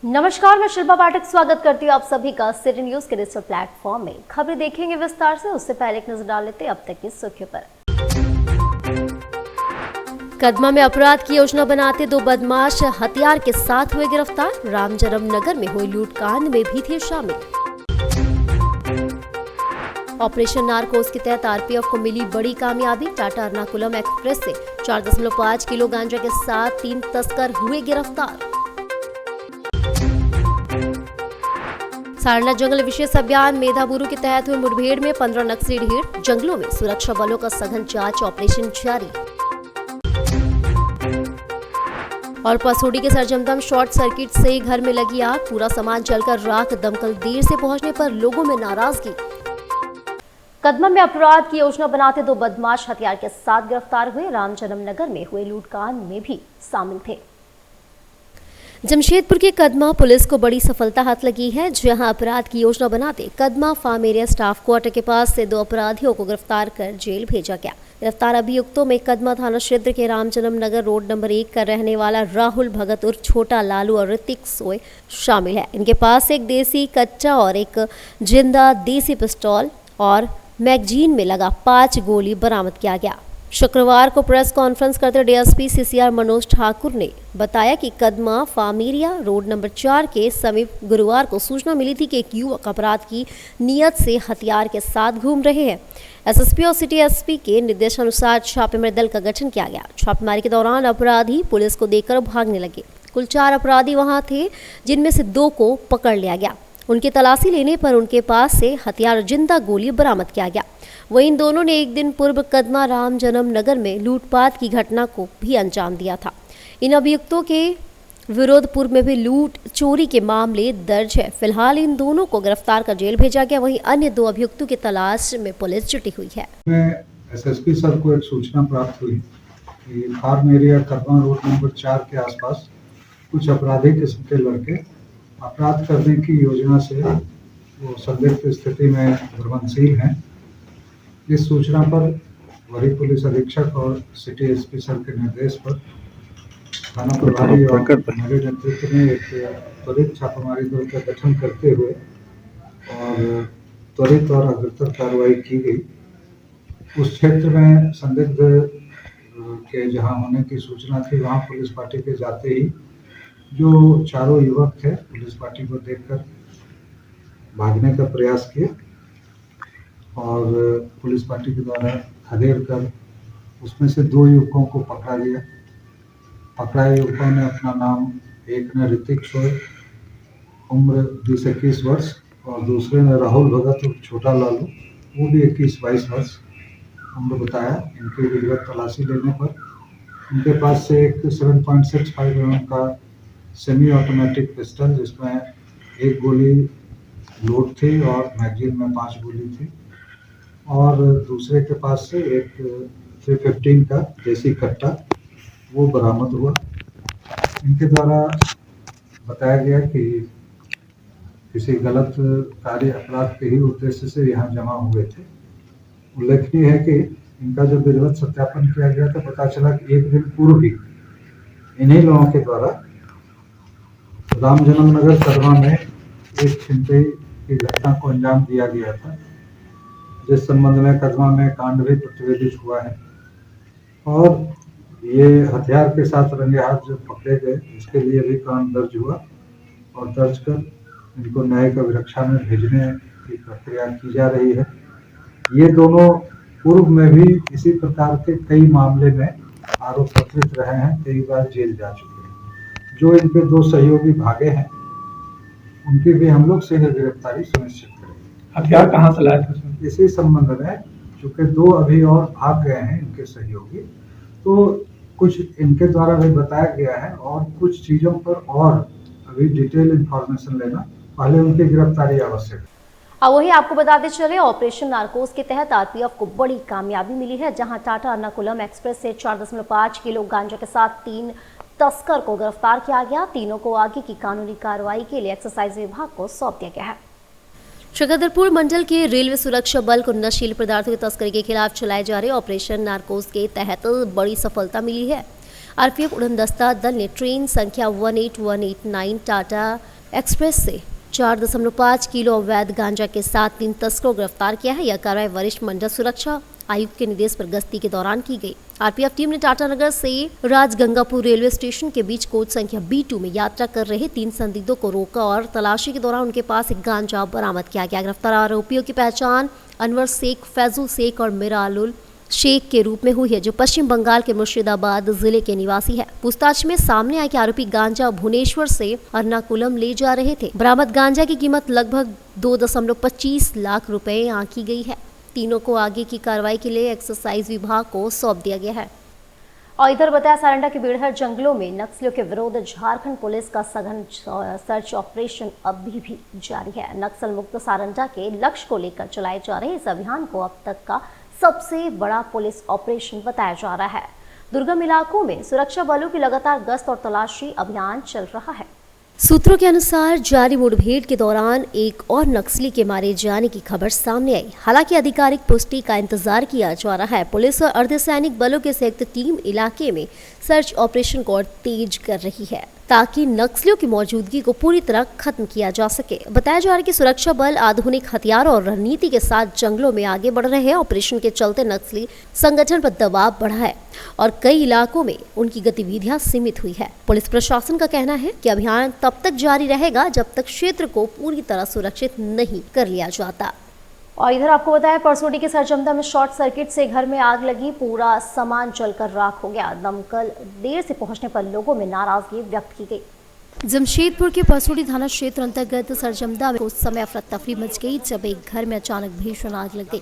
नमस्कार, मैं शिल्पा पाठक स्वागत करती हूँ आप सभी का सिटी न्यूज के डिजिटल प्लेटफॉर्म में। खबरें देखेंगे विस्तार से, उससे पहले एक नजर डाल लेते हैं अब तक की सुर्खियों पर। कदमा में अपराध की योजना बनाते दो बदमाश हथियार के साथ हुए गिरफ्तार। रामजन्म नगर में हुई लूटकांड में भी थे शामिल। ऑपरेशन नारकोस के तहत आरपीएफ को मिली बड़ी कामयाबी। टाटा एर्नाकुलम एक्सप्रेस से 4.5 किलो गांजा के साथ 3 तस्कर हुए गिरफ्तार। सारनाथ जंगल विशेष अभियान मेधाबुरु के तहत हुए मुठभेड़ में 15 नक्सली ढेर। जंगलों में सुरक्षा बलों का सघन जांच ऑपरेशन जारी। और पसोडी के सरजमदम शॉर्ट सर्किट से घर में लगी आग, पूरा सामान जलकर राख। दमकल देर से पहुंचने पर लोगों में नाराजगी। कदमा में अपराध की योजना बनाते दो बदमाश हथियार के साथ गिरफ्तार हुए। रामजन्म नगर में हुए लूटकांड में भी शामिल थे। जमशेदपुर के कदमा पुलिस को बड़ी सफलता हाथ लगी है, जहां अपराध की योजना बनाते Kadma farm area staff quarter के पास से 2 अपराधियों को गिरफ्तार कर जेल भेजा गया। गिरफ्तार अभियुक्तों में कदमा थाना क्षेत्र के रामजन्म नगर रोड नंबर 1 का रहने वाला राहुल भगत उर्फ छोटा लालू और ऋतिक सोय शामिल है। इनके पास एक देसी कच्चा और एक जिंदा देसी पिस्तौल और मैगजीन में लगा 5 गोली बरामद किया गया। शुक्रवार को प्रेस कॉन्फ्रेंस करते डीएसपी सीसीआर मनोज ठाकुर ने बताया कि Kadma farm area road number 4 के समीप गुरुवार को सूचना मिली थी कि एक युवक अपराध की नियत से हथियार के साथ घूम रहे हैं। एसएसपी और सिटी एसपी के निर्देशानुसार छापेमारी दल का गठन किया गया। छापेमारी के दौरान अपराधी पुलिस को देखकर भागने लगे। कुल 4 अपराधी वहां थे, जिनमें से 2 को पकड़ लिया गया। उनकी तलाशी लेने पर उनके पास से हथियार जिंदा गोली बरामद किया गया। वहीं इन दोनों ने एक दिन पूर्व कदमा रामजन्म नगर में लूटपाट की घटना को भी अंजाम दिया था। इन अभियुक्तों के विरोध पूर्व में भी लूट चोरी के मामले दर्ज है। फिलहाल इन दोनों को गिरफ्तार कर जेल भेजा गया। वहीं अन्य 2 अभियुक्तों की तलाश में पुलिस जुटी हुई है। एसएसपी सर को एक सूचना प्राप्त हुई कि farm area Kadma road number 4 के आसपास कुछ अपराधी किस्म के लड़के अपराध करने की योजना से वो संदिग्ध स्थिति में भ्रमणशील हैं। इस सूचना पर वरीय पुलिस अधीक्षक और सिटी एसपी सर के निर्देश पर थाना प्रभारी और मेरे नेतृत्व में एक त्वरित छापामारी दल का गठन करते हुए और त्वरित और अग्रतर कार्रवाई की गई। उस क्षेत्र में संदिग्ध के जहां होने की सूचना थी, वहां पुलिस पार्टी के जाते ही जो चारों युवक थे पुलिस पार्टी को देखकर भागने का प्रयास किए और पुलिस पार्टी के द्वारा खदेड़ कर उसमें से 2 युवकों को पकड़ा गया। पकड़ाए युवकों ने अपना नाम, एक ने ऋतिक सोय उम्र 20-21 वर्ष और दूसरे ने राहुल भगत और छोटा लालू वो भी 21-22 वर्ष उम्र बताया। इनकी विधिवत तलाशी लेने पर उनके पास से एक 7.65 mm का सेमी ऑटोमेटिक पिस्टल, जिसमें 1 गोली लोड थी और मैगजीन में 5 गोली थी, और दूसरे के पास से एक 315 का देसी कट्टा वो बरामद हुआ। इनके द्वारा बताया गया कि किसी गलत कार्य अपराध के ही उद्देश्य से यहाँ जमा हुए थे। उल्लेखनीय है कि इनका जब विधिवत सत्यापन किया गया तो पता चला कि एक दिन पूर्व ही इन्हीं लोगों के द्वारा रामजन्म नगर कदमा में एक छिनतई की घटना को अंजाम दिया गया था, जिस संबंध में कदमा में कांड भी प्रतिवेदित हुआ है। और ये हथियार के साथ रंगे हाथ जो पकड़े गए, इसके लिए भी कांड दर्ज हुआ और दर्ज कर इनको न्यायिक अभिरक्षा में भेजने की प्रक्रिया की जा रही है। ये दोनों पूर्व में भी इसी प्रकार के कई मामले में आरोप पत्रित रहे हैं, कई बार जेल जा चुके हैं। जो इनके 2 सहयोगी भागे हैं उनकी भी हम लोग शीघ्र गिरफ्तारी सुनिश्चित करेंगे। हथियार कहाँ से लाए थे? इसी संबंध में चूंकि 2 अभी और भाग गए हैं इनके सहयोगी, तो कुछ इनके द्वारा भी बताया गया है और कुछ चीजों पर और अभी डिटेल इंफॉर्मेशन लेना, पहले उनकी गिरफ्तारी आवश्यक है। वही आपको बताते चले, ऑपरेशन नारकोस के तहत आरपीएफ को बड़ी कामयाबी मिली है, जहां टाटा एर्नाकुलम एक्सप्रेस से 4.5 किलो गांजा के साथ 3 तस्कर को गिरफ्तार किया गया। तीनों को आगे की कानूनी कार्रवाई के लिए एक्साइज विभाग को सौंप दिया गया है। शकरपुर मंडल के रेलवे सुरक्षा बल को नशीले पदार्थों की तस्करी के खिलाफ चलाए जा रहे ऑपरेशन नारकोस के तहत बड़ी सफलता मिली है। आरपीएफ उड़न दस्ता दल ने ट्रेन संख्या 18189 टाटा एक्सप्रेस से 4.5 किलो अवैध गांजा के साथ 3 तस्करों को गिरफ्तार किया है। यह कार्रवाई वरिष्ठ मंडल सुरक्षा आयुक्त के निर्देश पर गश्ती के दौरान की गई। आरपीएफ टीम ने टाटानगर से राजगंगापुर रेलवे स्टेशन के बीच कोच संख्या B2 में यात्रा कर रहे 3 संदिग्धों को रोका और तलाशी के दौरान उनके पास एक गांजा बरामद किया गया। गिरफ्तार आरोपियों की पहचान अनवर शेख, फैजुल शेख और मिरालुल शेख के रूप में हुई है, जो पश्चिम बंगाल के मुर्शिदाबाद जिले के निवासी है। पूछताछ में सामने आया कि आरोपी गांजा भुवनेश्वर से अर्नाकुलम ले जा रहे थे। बरामद गांजा की कीमत लगभग 2.25 लाख रुपए आंकी गई है। तीनों को आगे की कार्रवाई के लिए एक्साइज विभाग को सौंप दिया गया है। और इधर बताया, सारंडा के बेड़हर जंगलों में नक्सलियों के विरोध झारखंड पुलिस का सघन सर्च ऑपरेशन अभी भी जारी है। नक्सल मुक्त सारंडा के लक्ष्य को लेकर चलाए जा रहे इस अभियान को अब तक का सबसे बड़ा पुलिस ऑपरेशन बताया जा रहा है। दुर्गम इलाकों में सुरक्षा बलों की लगातार गश्त और तलाशी अभियान चल रहा है। सूत्रों के अनुसार जारी मुठभेड़ के दौरान एक और नक्सली के मारे जाने की खबर सामने आई। हालांकि आधिकारिक पुष्टि का इंतजार किया जा रहा है। पुलिस और अर्धसैनिक बलों की संयुक्त टीम इलाके में सर्च ऑपरेशन को और तेज कर रही है ताकि नक्सलियों की मौजूदगी को पूरी तरह खत्म किया जा सके। बताया जा रहा है कि सुरक्षा बल आधुनिक हथियारों और रणनीति के साथ जंगलों में आगे बढ़ रहे हैं। ऑपरेशन के चलते नक्सली संगठन पर दबाव बढ़ा है और कई इलाकों में उनकी गतिविधियां सीमित हुई है। पुलिस प्रशासन का कहना है कि अभियान तब तक जारी रहेगा जब तक क्षेत्र को पूरी तरह सुरक्षित नहीं कर लिया जाता। और इधर आपको बताया, परसोटी के सरजमदा में शॉर्ट सर्किट से घर में आग लगी, पूरा सामान जलकर राख हो गया। दमकल देर से पहुंचने पर लोगों में नाराजगी व्यक्त की गई। जमशेदपुर के परसोटी थाना क्षेत्र अंतर्गत सरजमदा में उस समय अफरा तफरी मच गई जब एक घर में अचानक भीषण आग लग गई।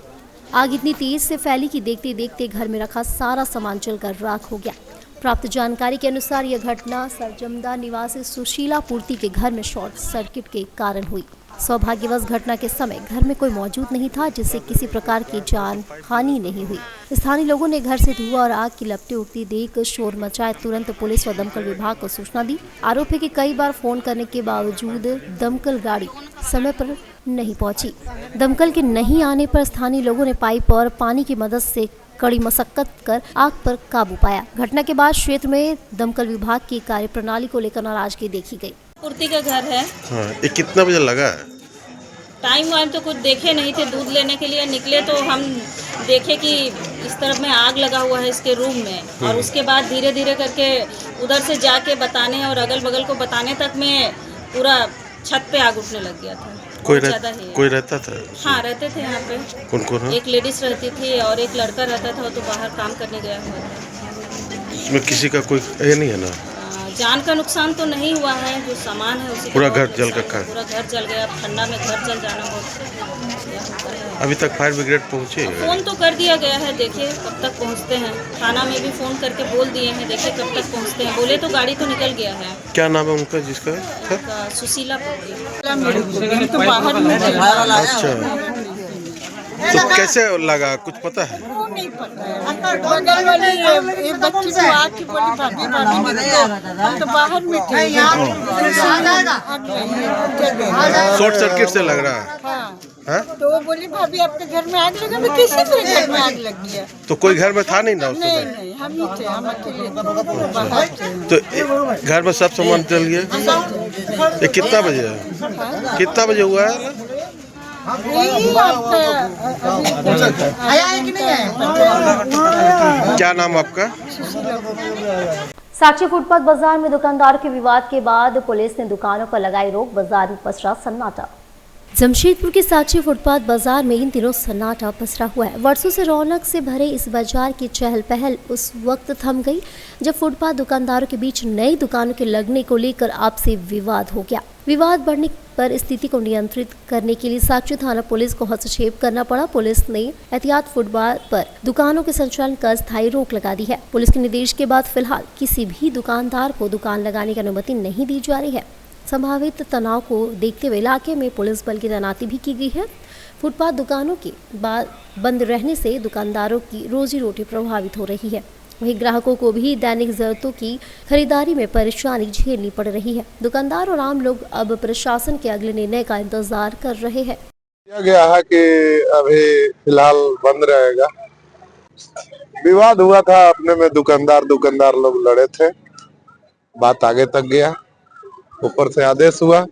आग इतनी तेज से फैली कि देखते देखते घर में रखा सारा सामान जलकर राख हो गया। प्राप्त जानकारी के अनुसार यह घटना सरजमदा निवासी सुशीला पूर्ति के घर में शॉर्ट सर्किट के कारण हुई। सौभाग्यवश घटना के समय घर में कोई मौजूद नहीं था, जिससे किसी प्रकार की जान हानि नहीं हुई। स्थानीय लोगों ने घर से धुआं और आग की लपटें उठती देख शोर मचाए तुरंत पुलिस व दमकल विभाग को सूचना दी। आरोप है कि कई बार फोन करने के बावजूद दमकल गाड़ी समय पर नहीं पहुंची। दमकल के नहीं आने पर स्थानीय लोगों ने पाइप और पानी की मदद से कड़ी मशक्कत कर आग पर काबू पाया। घटना के बाद क्षेत्र में दमकल विभाग की कार्यप्रणाली को लेकर नाराजगी देखी गई। पूर्ति का घर है। हाँ, ये कितना बजे लगा? टाइम वाइम तो कुछ देखे नहीं थे। दूध लेने के लिए निकले तो हम देखे कि इस तरफ में आग लगा हुआ है इसके रूम में, और उसके बाद धीरे धीरे करके उधर से जाके बताने और अगल बगल को बताने तक में पूरा छत पे आग उठने लग गया था। कोई रहता था? हाँ, रहते थे यहाँ पे। कौन कौन? एक लेडीज रहती थी और एक लड़का रहता था, तो बाहर काम करने गया हुआ था। इसमें किसी का कोई ये नहीं है ना? जान का नुकसान तो नहीं हुआ है, जो सामान है उसी पूरा घर जल का पूरा घर जल गया। ठंडा में घर जल जाना बहुत। अभी तक फायर ब्रिगेड पहुंचे? फोन तो कर दिया गया है, देखिए कब तक पहुंचते हैं। थाना में भी फोन करके बोल दिए हैं, देखिए कब तक पहुंचते हैं। बोले तो गाड़ी तो निकल गया है। क्या नाम है उनका जिसका उनका सुशीला पूर्ति। अच्छा, तो कैसे लगा कुछ पता है? नहीं पता। बगल वाली ये बच्ची को आके बोली भाभी हम तो बाहर में थे। शॉर्ट सर्किट से लग रहा है। हाँ। तो वो बोली भाभी आपके घर में आग लगा। मैं किसी के घर में आग लग गया? तो कोई घर में था नहीं ना उस समय? नहीं, हम ही थे, हम अकेले बाहर थे। तो घर में सब सामान जल गया। ये कितना बजे है? कितना बजे हुआ है? क्या नाम आपका? साक्षी फुटपाथ बाजार में दुकानदार के विवाद के बाद पुलिस ने दुकानों पर लगाई रोक, बाजार में पसरा सन्नाटा। जमशेदपुर के साक्षी फुटपाथ बाजार में इन दिनों सन्नाटा पसरा हुआ है। वर्षों से रौनक से भरे इस बाजार की चहल पहल उस वक्त थम गई जब फुटपाथ दुकानदारों के बीच नई दुकानों के लगने को लेकर आपसी विवाद हो गया। विवाद बढ़ने पर स्थिति को नियंत्रित करने के लिए साक्षी थाना पुलिस को हस्तक्षेप करना पड़ा। पुलिस ने एहतियात फुटपाथ पर दुकानों के संचालन का स्थायी रोक लगा दी है। पुलिस के निर्देश के बाद फिलहाल किसी भी दुकानदार को दुकान लगाने की अनुमति नहीं दी जा रही है। संभावित तनाव को देखते हुए इलाके में पुलिस बल की तैनाती भी की गई है। फुटपाथ दुकानों के बंद रहने से दुकानदारों की रोजी रोटी प्रभावित हो रही है। वहीं ग्राहकों को भी दैनिक जरूरतों की खरीदारी में परेशानी झेलनी पड़ रही है। दुकानदार और आम लोग अब प्रशासन के अगले निर्णय का इंतजार कर रहे हैं। किया गया है कि अभी फिलहाल बंद रहेगा। विवाद हुआ था अपने में, दुकानदार लोग लड़े थे, बात आगे तक गया, ऊपर से आदेश हुआ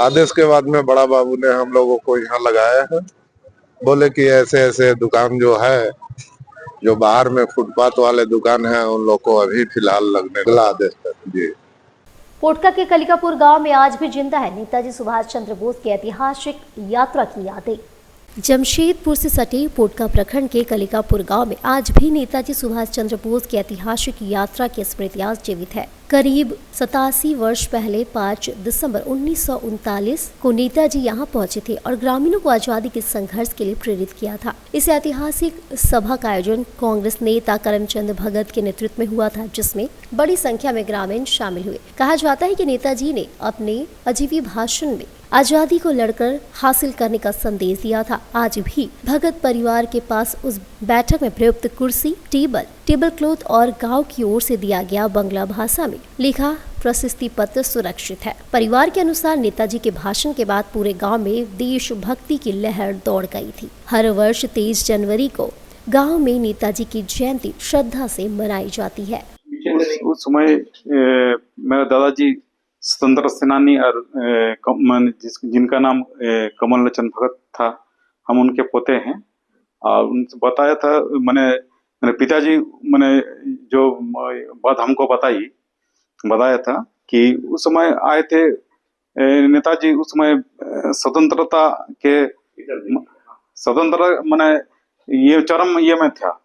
आदेश के बाद में बड़ा बाबू ने हम लोगों को यहाँ लगाया है। बोले कि ऐसे ऐसे दुकान जो है, जो बाहर में फुटपाथ वाले दुकान है, उन लोग को अभी फिलहाल लगने का आदेश है जी। पोटका के कलिकापुर गांव में आज भी जिंदा है नेताजी सुभाष चंद्र बोस की ऐतिहासिक यात्रा की यादें। जमशेदपुर से सटे पोटका प्रखंड के कलिकापुर गांव में आज भी नेताजी सुभाष चंद्र बोस की ऐतिहासिक यात्रा की स्मृतियां जीवित है। करीब 87 वर्ष पहले 5 दिसंबर 1939 को नेताजी यहां पहुंचे थे और ग्रामीणों को आजादी के संघर्ष के लिए प्रेरित किया था। इस ऐतिहासिक सभा का आयोजन कांग्रेस नेता करमचंद भगत के नेतृत्व में हुआ था, जिसमें बड़ी संख्या में ग्रामीण शामिल हुए। कहा जाता है कि नेताजी ने अपने अजीबी भाषण में आजादी को लड़कर हासिल करने का संदेश दिया था। आज भी भगत परिवार के पास उस बैठक में प्रयुक्त कुर्सी, टेबल क्लॉथ और गांव की ओर से दिया गया बंगला भाषा में लिखा प्रशस्ति पत्र सुरक्षित है। परिवार के अनुसार नेताजी के भाषण के बाद पूरे गांव में देशभक्ति की लहर दौड़ गई थी। हर वर्ष 23 जनवरी को गांव में नेताजी की जयंती श्रद्धा से मनाई जाती है। उस समय मेरा दादाजी स्वतंत्र सेनानी और जिनका नाम कमल लोचन भगत था, हम उनके पोते हैं। और उनसे बताया था, मैंने पिताजी जो बात हमको बताया था कि उस समय आए थे नेताजी। उस समय स्वतंत्रता के ये चरम ये में था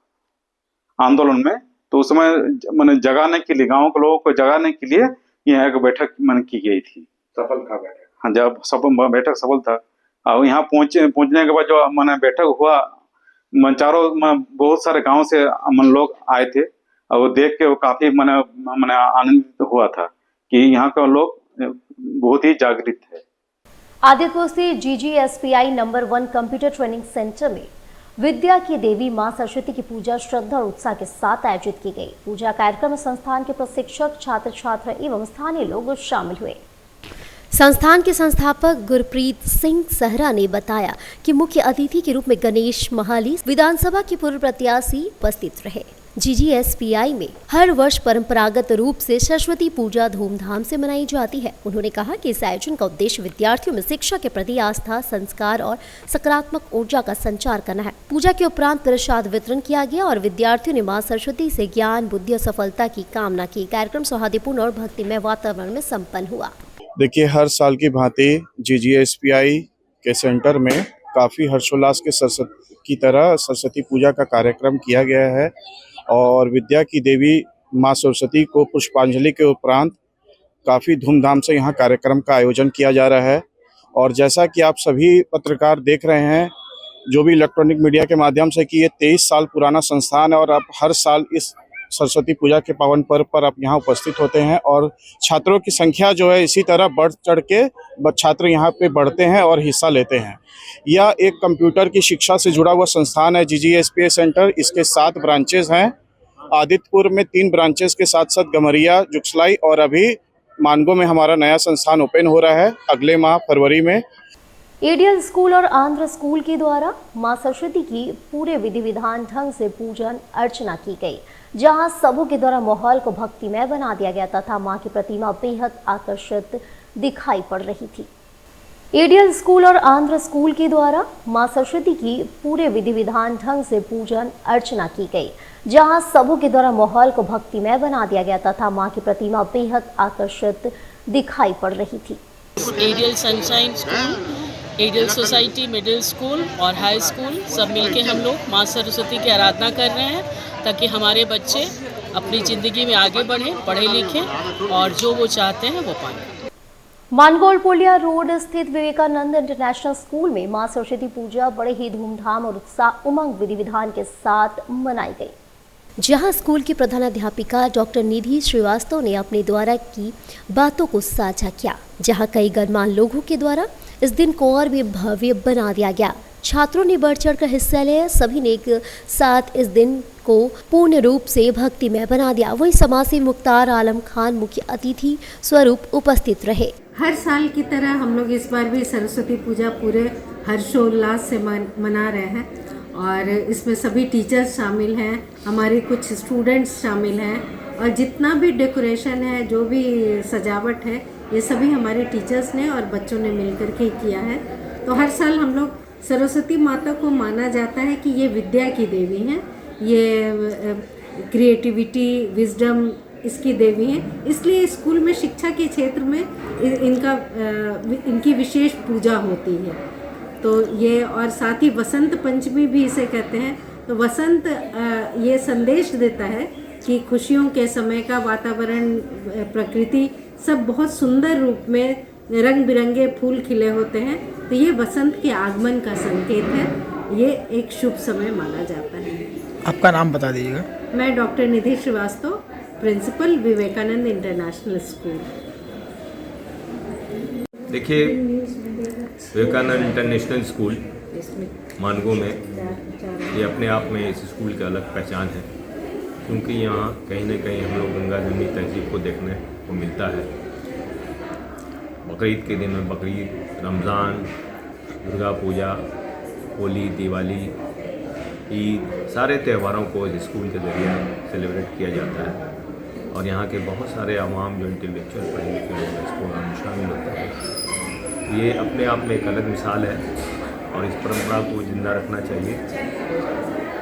आंदोलन में। तो उस समय जगाने के लिए, गांव के लोगों को जगाने के लिए यहाँ एक बैठक की गई थी। सफल था बैठक। हाँ, जब बैठक सफल था और यहाँ पहुंचने के बाद जो बैठक हुआ, चारों बहुत सारे गांव से लोग आए थे और वो देख के वो काफी आनंदित हुआ था कि यहाँ के लोग बहुत ही जागृत है। आदित्यपुर से GGSPI number 1 computer training centre में विद्या की देवी मां सरस्वती की पूजा श्रद्धा और उत्साह के साथ आयोजित की गई। पूजा कार्यक्रम में संस्थान के प्रशिक्षक, छात्र छात्रा एवं स्थानीय लोग शामिल हुए। संस्थान के संस्थापक गुरप्रीत सिंह सहरा ने बताया कि मुख्य अतिथि के रूप में गणेश महाली विधानसभा के पूर्व प्रत्याशी उपस्थित रहे। GGSPI में हर वर्ष परंपरागत रूप से सरस्वती पूजा धूमधाम से मनाई जाती है। उन्होंने कहा कि इस आयोजन का उद्देश्य विद्यार्थियों में शिक्षा के प्रति आस्था, संस्कार और सकारात्मक ऊर्जा का संचार करना है। पूजा के उपरांत प्रसाद वितरण किया गया और विद्यार्थियों ने मां सरस्वती से ज्ञान, बुद्धि और सफलता की कामना की। कार्यक्रम सौहार्दपूर्ण और भक्तिमय वातावरण में संपन्न हुआ। देखिए, हर साल की भांति GGSPI के सेंटर में काफी हर्षोल्लास के सरस्वती पूजा का कार्यक्रम किया गया है और विद्या की देवी मां सरस्वती को पुष्पांजलि के उपरांत काफ़ी धूमधाम से यहाँ कार्यक्रम का आयोजन किया जा रहा है। और जैसा कि आप सभी पत्रकार देख रहे हैं, जो भी इलेक्ट्रॉनिक मीडिया के माध्यम से, कि ये 23 साल पुराना संस्थान है और अब हर साल इस सरस्वती पूजा के पावन पर्व पर आप यहाँ उपस्थित होते हैं और छात्रों की संख्या जो है इसी तरह बढ़ चढ़ के छात्र यहाँ पे बढ़ते हैं और हिस्सा लेते हैं। यह एक कंप्यूटर की शिक्षा से जुड़ा हुआ संस्थान है GGSPI सेंटर। इसके 7 ब्रांचेज हैं। आदित्यपुर में 3 ब्रांचेज के साथ साथ गमरिया, जुगसलाई और अभी मानगो में हमारा नया संस्थान ओपन हो रहा है अगले माह फरवरी में। एडियल स्कूल और आंध्र स्कूल के द्वारा मां सरस्वती की पूरे विधि विधान ढंग से पूजन अर्चना की गई, जहां सबों के द्वारा माहौल को भक्तिमय बना दिया गया तथा मां की प्रतिमा बेहद आकर्षित दिखाई पड़ रही थी। एडियल स्कूल और आंध्र स्कूल के द्वारा मां सरस्वती की पूरे विधि विधान ढंग से पूजन अर्चना की गई, जहां सबों के द्वारा माहौल को भक्तिमय बना दिया गया तथा मां की प्रतिमा बेहद आकर्षित दिखाई पड़ रही थी। Ideal sunshine school, ideal society middle school और हाई स्कूल सब मिलके हम लोग मां सरस्वती की आराधना कर रहे हैं ताकि हमारे बच्चे अपनी ज़िंदगी में आगे बढ़ें, पढ़े लिखें और जो वो चाहते हैं वो पाएं। मानगोल पुलिया रोड स्थित विवेकानंद इंटरनेशनल स्कूल में मां सरस्वती पूजा बड़े ही धूमधाम और उत्साह उमंग विधि विधान के साथ मनाई गई, जहां स्कूल की प्रधानाध्यापिका डॉक्टर निधि श्रीवास्तव ने अपने द्वारा की बातों को साझा किया, जहां कई गणमान्य लोगों के द्वारा इस दिन को और भी भव्य बना दिया गया। छात्रों ने बढ़ चढ़कर हिस्सा लिया। सभी ने एक साथ इस दिन को पूर्ण रूप से भक्तिमय बना दिया। वहीं समाजसेवी मुख्तार आलम खान मुख्य अतिथि स्वरूप उपस्थित रहे। हर साल की तरह हम लोग इस बार भी सरस्वती पूजा पूरे हर्षोल्लास से मना रहे हैं और इसमें सभी टीचर्स शामिल हैं, हमारे कुछ स्टूडेंट्स शामिल हैं और जितना भी डेकोरेशन है, जो भी सजावट है, ये सभी हमारे टीचर्स ने और बच्चों ने मिलकर के किया है। तो हर साल हम लोग सरस्वती माता को माना जाता है कि ये विद्या की देवी हैं, ये क्रिएटिविटी, विजडम इसकी देवी हैं। इसलिए स्कूल में शिक्षा के क्षेत्र में इनकी विशेष पूजा होती है। तो ये, और साथ ही वसंत पंचमी भी इसे कहते हैं। तो वसंत ये संदेश देता है कि खुशियों के समय का वातावरण, प्रकृति सब बहुत सुंदर रूप में रंग बिरंगे फूल खिले होते हैं। तो ये वसंत के आगमन का संकेत है। ये एक शुभ समय माना जाता है। आपका नाम बता दीजिएगा। मैं doctor Nidhi Srivastava, principal, Vivekananda international school. देखिए, विवेकानंद इंटरनेशनल स्कूल मानगो में ये अपने आप में इस स्कूल की अलग पहचान है, क्योंकि यहाँ कहीं न कहीं हम लोग गंगा जमनी तहजीब को देखने को मिलता है। बकरीद के दिन में बकरीद, रमज़ान, दुर्गा पूजा, होली, दिवाली, ईद, सारे त्योहारों को इस स्कूल के ज़रिए सेलिब्रेट किया जाता है। और यहाँ के बहुत सारे आवाम जो इंटेलेक्चुअल पढ़े लिखे लोग हैं, इस प्रोग्राम में शामिल होते हैं। ये अपने आप में एक अलग मिसाल है और इस परंपरा को जिंदा रखना चाहिए,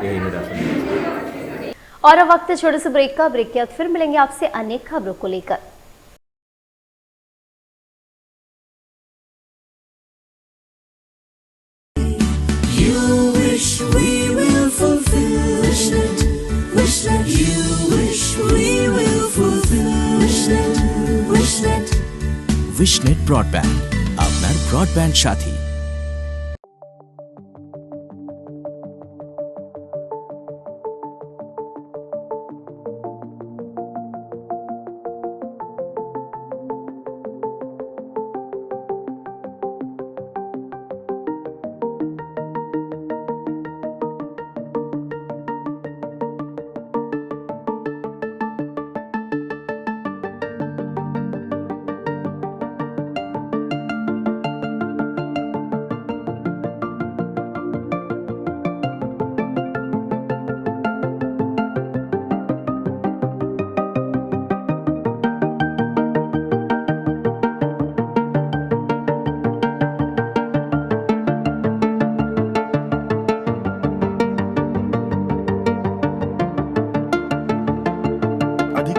यही मेरा संदेश है। और अब वक्त है छोटे से ब्रेक का। ब्रेक के बाद फिर मिलेंगे आपसे अनेक खबरों को लेकर। विशनेट ब्रॉडबैंड, আপনার ব্রডব্যান্ড সাথী।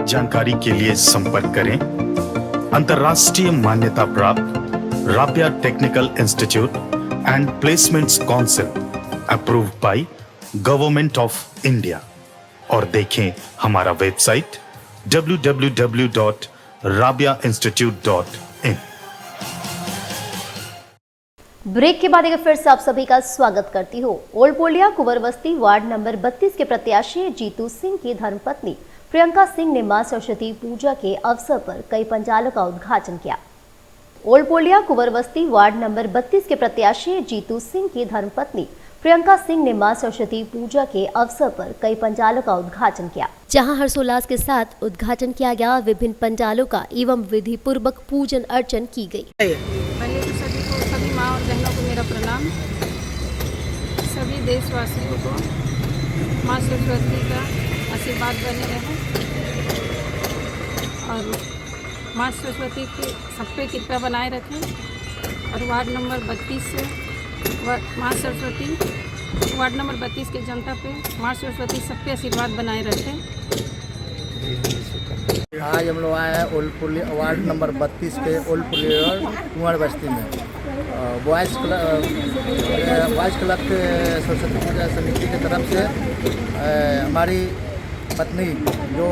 जानकारी के लिए संपर्क करें अंतर्राष्ट्रीय मान्यता प्राप्त Rabia technical institute and placements council, approved by government of India, और देखें हमारा वेबसाइट www.rabiainstitute.in। ब्रेक के बाद एक फिर से आप सभी का स्वागत करती हूँ। ओल्ड पोलिया कुंवरबस्ती वार्ड नंबर 32 के प्रत्याशी जीतू सिंह की धर्मपत्नी प्रियंका सिंह ने मां सरस्वती पूजा के अवसर पर कई पंडालों का उद्घाटन किया। ओल्ड पोलिया कुंवरबस्ती वार्ड नंबर 32 के प्रत्याशी जीतू सिंह की धर्मपत्नी प्रियंका सिंह ने मां सरस्वती पूजा के अवसर पर कई पंडालों का उद्घाटन किया, जहां हर्षोल्लास के साथ उद्घाटन किया गया। विभिन्न पंडालों का एवं विधि पूर्वक पूजन अर्चन की गई। पहले तो सभी माँ और बहनों को मेरा प्रणाम। सभी देशवासियों को माँ सरस्वती का आशीर्वाद बने रहे और माँ सरस्वती की सब पे कृपा बनाए रखें। और वार्ड नंबर 32 से माँ सरस्वती, वार्ड नंबर 32 के जनता पे माँ सरस्वती सब पे आशीर्वाद बनाए रखें। आज हम लोग आए हैं ओल्ड पुलिया वार्ड नंबर 32 के ओल्ड पुलिया कुंवरबस्ती में बॉयज़ क्लब के सरस्वती पूजा समिति की तरफ से हमारी पत्नी जो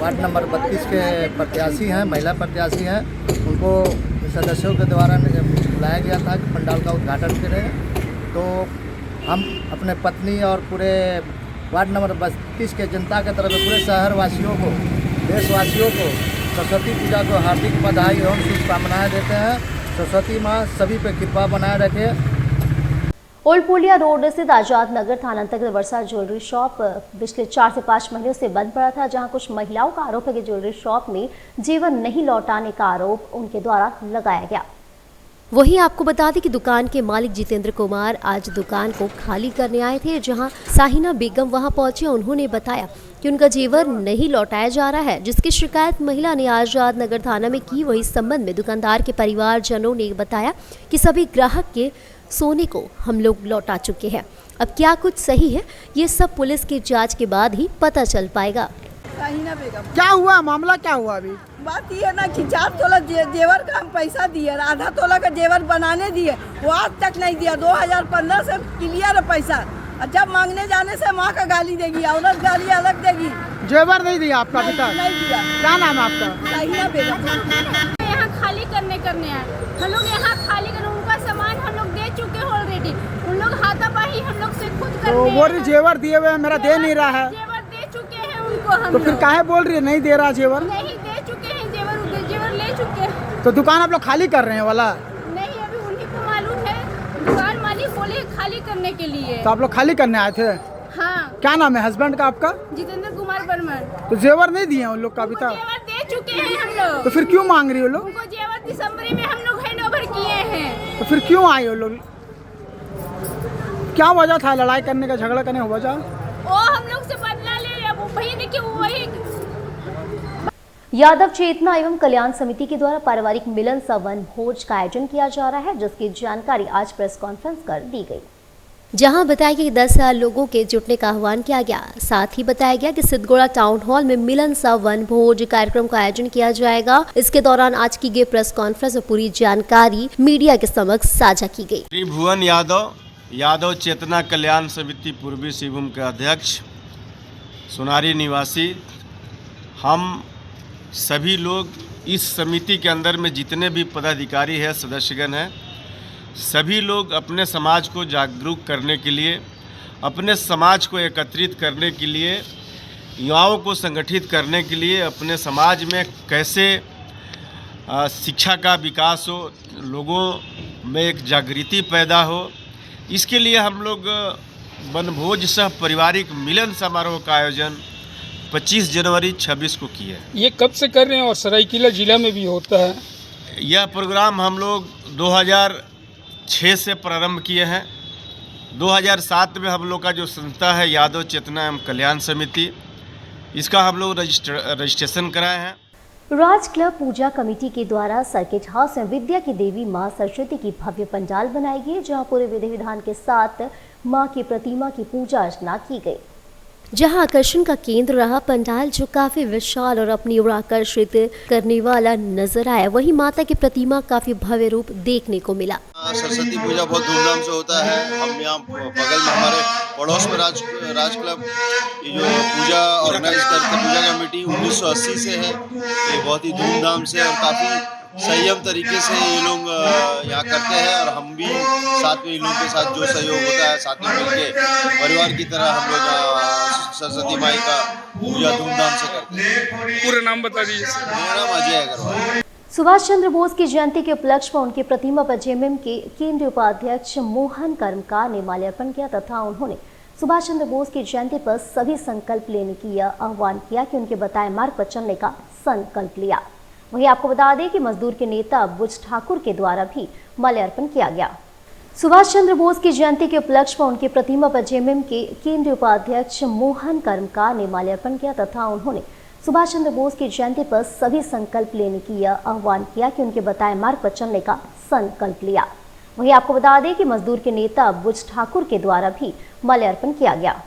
वार्ड नंबर 32 के प्रत्याशी हैं, महिला प्रत्याशी हैं, उनको सदस्यों के द्वारा बुलाया गया था कि पंडाल का उद्घाटन करें। तो हम अपने पत्नी और पूरे वार्ड नंबर 32 के जनता के तरफ पूरे शहरवासियों को, देशवासियों को सरस्वती पूजा को हार्दिक बधाई एवं शुभकामनाएं देते हैं। सरस्वती माँ सभी पे कृपा बनाए रखे। ओल्ड पोलिया रोड स्थित आजाद नगर थाना अंतर्गत वर्षा ज्वेलरी शॉप पिछले 4 से 5 महीनों से बंद पड़ा था, जहां कुछ महिलाओं का आरोप है कि ज्वेलरी शॉप में जीवन नहीं लौटाने का आरोप उनके द्वारा लगाया गया। वहीं आपको बता दें कि दुकान के मालिक जितेंद्र कुमार आज दुकान को खाली करने आए थे। जहां साहिना बेगम वहां पहुंचे, उन्होंने बताया कि उनका जेवर नहीं लौटाया जा रहा है, जिसकी शिकायत महिला ने आजाद नगर थाना में की। वही संबंध में दुकानदार के परिवारजनों ने बताया कि सभी ग्राहक के सोने को हम लोग लौटा चुके हैं। अब क्या कुछ सही है, ये सब पुलिस की जांच के बाद ही पता चल पाएगा। क्या हुआ, मामला क्या हुआ? अभी बात ये ना कि 4 तोला जेवर का हम पैसा दिए, आधा तोला का जेवर बनाने दिए, वो आज तक नहीं दिया। 2015 से क्लियर है पैसा। जब मांगने जाने से माँ का गाली देगी, औरत गाली अलग देगी। जेवर नहीं दिया आपका अभी तक? नहीं दिया। क्या नाम है आपका? साहिना बेगम। यहाँ खाली करने आए हम लोग, यहाँ खाली करने, उनका सामान हम लोग दे चुके हैं ऑलरेडी। उन लोग हाथापाई हम लोग से खुद करते हैं। वो जेवर दिए हुए मेरा दे नहीं रहा है। जेवर दे चुके हैं उनको हम। तो फिर काहे बोल रही है नहीं दे रहा जेवर? नहीं दे चुके हैं जेवर ले चुके हैं। तो दुकान आप लोग खाली कर रहे हैं वाला? नहीं, अभी उन्हीं को मालूम है। दुकान मालिक बोले खाली करने के लिए। तो आप लोग खाली करने आए थे? हाँ। क्या नाम है हस्बैंड का आपका? जितेंद्र कुमार बर्मन। तो जेवर नहीं दिए उन लोग का अभी तक? जेवर दे चुके हैं हम लोग। तो फिर क्यों मांग रही हो लोग? उनको जेवर दिसंबर में हम लोग हैंड ओवर किए हैं। तो फिर क्यों आए हो लोग? क्या वजह था लड़ाई करने का, झगड़ा करने का वजह? वो हम लोग से बदला ले रहे हैं। वही देखिए, वही यादव चेतना एवं कल्याण समिति के द्वारा पारिवारिक मिलन सा वन भोज का आयोजन किया जा रहा है, जिसकी जानकारी आज प्रेस कॉन्फ्रेंस कर दी गई, जहां बताया गया कि 10,000 लोगों के जुटने का आह्वान किया गया। साथ ही बताया गया कि सिद्धगोड़ा टाउन हॉल में मिलन सा वन भोज कार्यक्रम का आयोजन किया जाएगा। इसके दौरान आज की गई प्रेस कॉन्फ्रेंस में पूरी जानकारी मीडिया के समक्ष साझा की गई। श्री भुवन यादव चेतना कल्याण समिति पूर्वी सिंहभूम के अध्यक्ष, सोनारी निवासी, हम सभी लोग इस समिति के अंदर में जितने भी पदाधिकारी हैं, सदस्यगण हैं, सभी लोग अपने समाज को जागरूक करने के लिए, अपने समाज को एकत्रित करने के लिए, युवाओं को संगठित करने के लिए, अपने समाज में कैसे शिक्षा का विकास हो, लोगों में एक जागृति पैदा हो, इसके लिए हम लोग वनभोज सह पारिवारिक मिलन समारोह का आयोजन 25 जनवरी 26 को किया है। ये कब से कर रहे हैं और सरायकेला जिला में भी होता है? यह प्रोग्राम हम लोग 2006 से प्रारंभ किए हैं। 2007 में हम लोग का जो संस्था है यादव चेतना एवं कल्याण समिति, इसका हम लोग रजिस्ट्रेशन कराए हैं। राज क्लब पूजा कमेटी के द्वारा सर्किट हाउस में विद्या की देवी मां सरस्वती की भव्य पंडाल बनाई गई, जहां पूरे विधि विधान के साथ मां की प्रतिमा की पूजा अर्चना की गई। जहां आकर्षण का केंद्र रहा पंडाल, जो काफी विशाल और अपनी ओर आकर्षित करने वाला नजर आया। वहीं माता की प्रतिमा काफी भव्य रूप देखने को मिला। सरस्वती पूजा बहुत धूमधाम से होता है। हम यहाँ बगल में हमारे पड़ोस में राज क्लब ये जो पूजा ऑर्गेनाइज करते, पूजा कमेटी 1980 से है। ये बहुत ही धूमधाम से और काफ़ी संयम तरीके से ये लोग यहाँ करते हैं, और हम भी साथ में इन लोगों के साथ जो सहयोग होता है, साथ में मिलके परिवार की तरह हम लोग सरस्वती माई का पूजा धूमधाम से करते हैं। पूरा नाम बता दीजिए। मेरा नाम अजय अग्रवाल। सुभाष चंद्र बोस की जयंती के उपलक्ष्य में उनकी प्रतिमा पर जेएमएम के केंद्रीय उपाध्यक्ष मोहन कर्मकार ने माल्यार्पण किया तथा उन्होंने सुभाष चंद्र बोस की जयंती पर सभी संकल्प लेने की आह्वान किया कि उनके बताए मार्ग पर चलने का संकल्प लिया। वहीं आपको बता दें कि मजदूर के नेता बुज ठाकुर के द्वारा भी माल्यार्पण किया गया। सुभाष चंद्र बोस की जयंती के उपलक्ष्य में उनकी प्रतिमा पर जेएमएम के केंद्रीय उपाध्यक्ष मोहन कर्मकार ने माल्यार्पण किया तथा उन्होंने सुभाष चंद्र बोस की जयंती पर सभी संकल्प लेने की आह्वान किया कि उनके बताए मार्ग पर चलने का संकल्प लिया। वहीं आपको बता दें कि मजदूर के नेता बुज ठाकुर के द्वारा भी माल्यार्पण किया गया।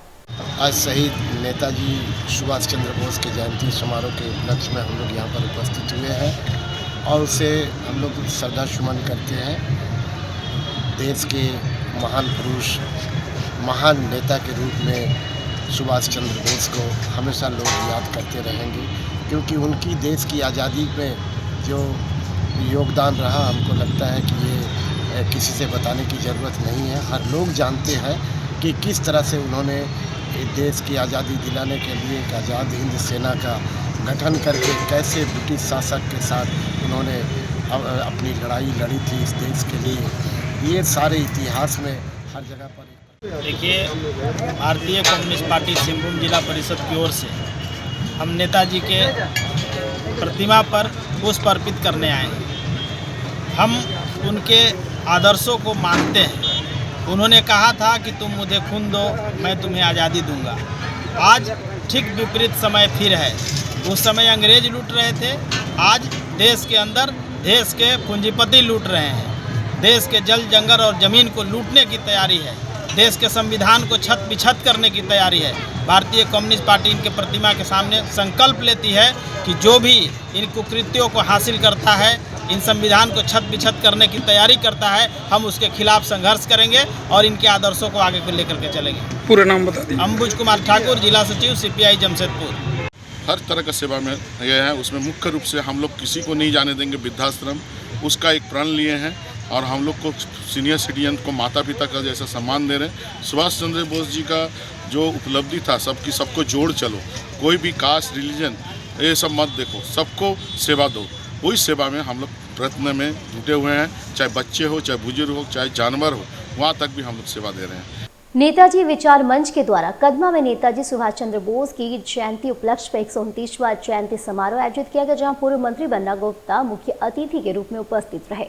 आज शहीद नेताजी सुभाष चंद्र बोस के जयंती समारोह के उपलक्ष्य में हम लोग यहाँ पर उपस्थित हुए हैं और उसे हम लोग श्रद्धा सुमन करते हैं। देश के महान पुरुष, महान नेता के रूप में सुभाष चंद्र बोस को हमेशा लोग याद करते रहेंगे, क्योंकि उनकी देश की आज़ादी में जो योगदान रहा, हमको लगता है कि ये किसी से बताने की ज़रूरत नहीं है। हर लोग जानते हैं कि किस तरह से उन्होंने देश की आज़ादी दिलाने के लिए एक आज़ाद हिंद सेना का गठन करके कैसे ब्रिटिश शासक के साथ उन्होंने अपनी लड़ाई लड़ी थी इस देश के लिए। ये सारे इतिहास में हर जगह पर देखिए, भारतीय कम्युनिस्ट पार्टी सिंहभूम जिला परिषद की ओर से हम नेताजी के प्रतिमा पर पुष्प अर्पित करने आए हैं। हम उनके आदर्शों को मानते हैं। उन्होंने कहा था कि तुम मुझे खून दो, मैं तुम्हें आज़ादी दूंगा। आज ठीक विपरीत समय फिर है। उस समय अंग्रेज लूट रहे थे, आज देश के अंदर देश के पूंजीपति लूट रहे हैं। देश के जल जंगल और ज़मीन को लूटने की तैयारी है। देश के संविधान को छत बिछत करने की तैयारी है। भारतीय कम्युनिस्ट पार्टी इनके प्रतिमा के सामने संकल्प लेती है कि जो भी इन कुकृत्यों को हासिल करता है, इन संविधान को छत बिछत करने की तैयारी करता है, हम उसके खिलाफ संघर्ष करेंगे और इनके आदर्शों को आगे लेकर के चलेंगे। पूरा नाम बता दीजिए। अंबुज कुमार ठाकुर, जिला सचिव CPI जमशेदपुर। हर तरह का सेवा में गए हैं। उसमें मुख्य रूप से हम लोग किसी को नहीं जाने देंगे वृद्धाश्रम, उसका एक प्रण लिए हैं और हम लोग को सीनियर सिटीजन को माता पिता का जैसा सम्मान दे रहे हैं। सुभाष चंद्र बोस जी का जो उपलब्धि था, सबको जोड़ चलो, कोई भी कास्ट रिलीजन ये सब मत देखो, सबको सेवा दो, वही सेवा में हम लोग प्रयत्न में जुटे हुए हैं। चाहे बच्चे हो, चाहे बुजुर्ग हो, चाहे जानवर हो, वहाँ तक भी हम लोग सेवा दे रहे हैं। नेताजी विचार मंच के द्वारा कदमा में नेताजी सुभाष चंद्र बोस की जयंती उपलक्ष्य पर 129वां जयंती समारोह आयोजित किया गया, जहां पूर्व मंत्री बन्ना गुप्ता मुख्य अतिथि के रूप में उपस्थित रहे।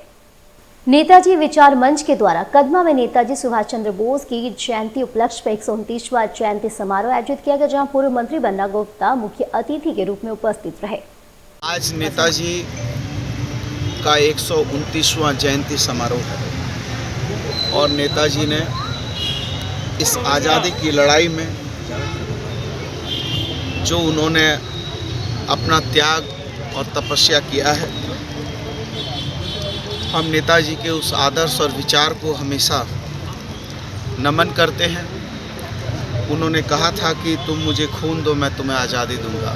नेताजी विचार मंच के द्वारा कदमा में नेताजी सुभाष चंद्र बोस की जयंती उपलक्ष्य पर 129वां जयंती समारोह आयोजित किया गया, जहां पूर्व मंत्री बन्ना गुप्ता मुख्य अतिथि के रूप में उपस्थित रहे। आज नेताजी का 129वां जयंती समारोह है और नेताजी ने इस आज़ादी की लड़ाई में जो उन्होंने अपना त्याग और तपस्या किया है, हम नेताजी के उस आदर्श और विचार को हमेशा नमन करते हैं। उन्होंने कहा था कि तुम मुझे खून दो, मैं तुम्हें आज़ादी दूंगा।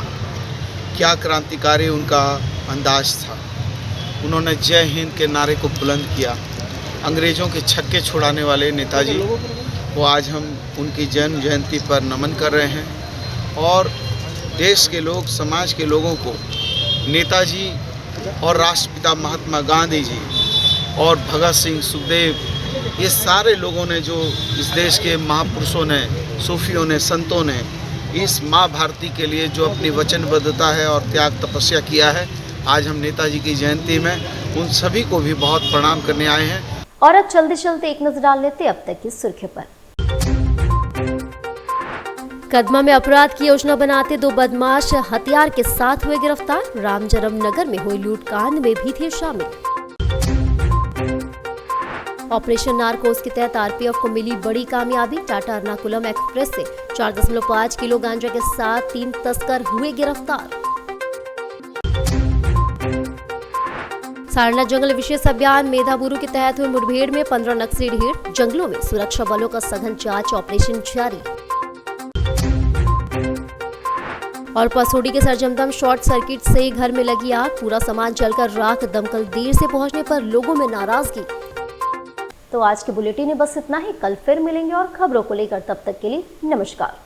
क्या क्रांतिकारी उनका अंदाज था। उन्होंने जय हिंद के नारे को बुलंद किया। अंग्रेज़ों के छक्के छुड़ाने वाले नेताजी को आज हम उनकी जन्म जयंती पर नमन कर रहे हैं और देश के लोग, समाज के लोगों को नेताजी और राष्ट्रपिता महात्मा गांधी जी और भगत सिंह, सुखदेव, ये सारे लोगों ने, जो इस देश के महापुरुषों ने, सूफियों ने, संतों ने इस माँ भारती के लिए जो अपनी वचनबद्धता है और त्याग तपस्या किया है, आज हम नेताजी की जयंती में उन सभी को भी बहुत प्रणाम करने आए हैं। और अब चलते चलते एक नजर डाल लेते अब तक की सुर्खियों पर। कदमा में अपराध की योजना बनाते 2 बदमाश हथियार के साथ हुए गिरफ्तार। रामजन्म नगर में हुई लूटकांड में भी थे शामिल। ऑपरेशन नारकोस के तहत आरपीएफ को मिली बड़ी कामयाबी। टाटा एर्नाकुलम एक्सप्रेस से 4.5 किलो गांजा के साथ 3 तस्कर हुए गिरफ्तार। सारनाथ जंगल विशेष अभियान मेधाबुरु के तहत हुई मुठभेड़ में 15 नक्सली ढेर। जंगलों में सुरक्षा बलों का सघन जांच ऑपरेशन जारी। और पसोडी के सरजमदम शॉर्ट सर्किट से घर में लगी आग, पूरा सामान जलकर राख। दमकल देर से पहुंचने पर लोगों में नाराजगी। तो आज के बुलेटिन में बस इतना ही। कल फिर मिलेंगे और खबरों को लेकर, तब तक के लिए नमस्कार।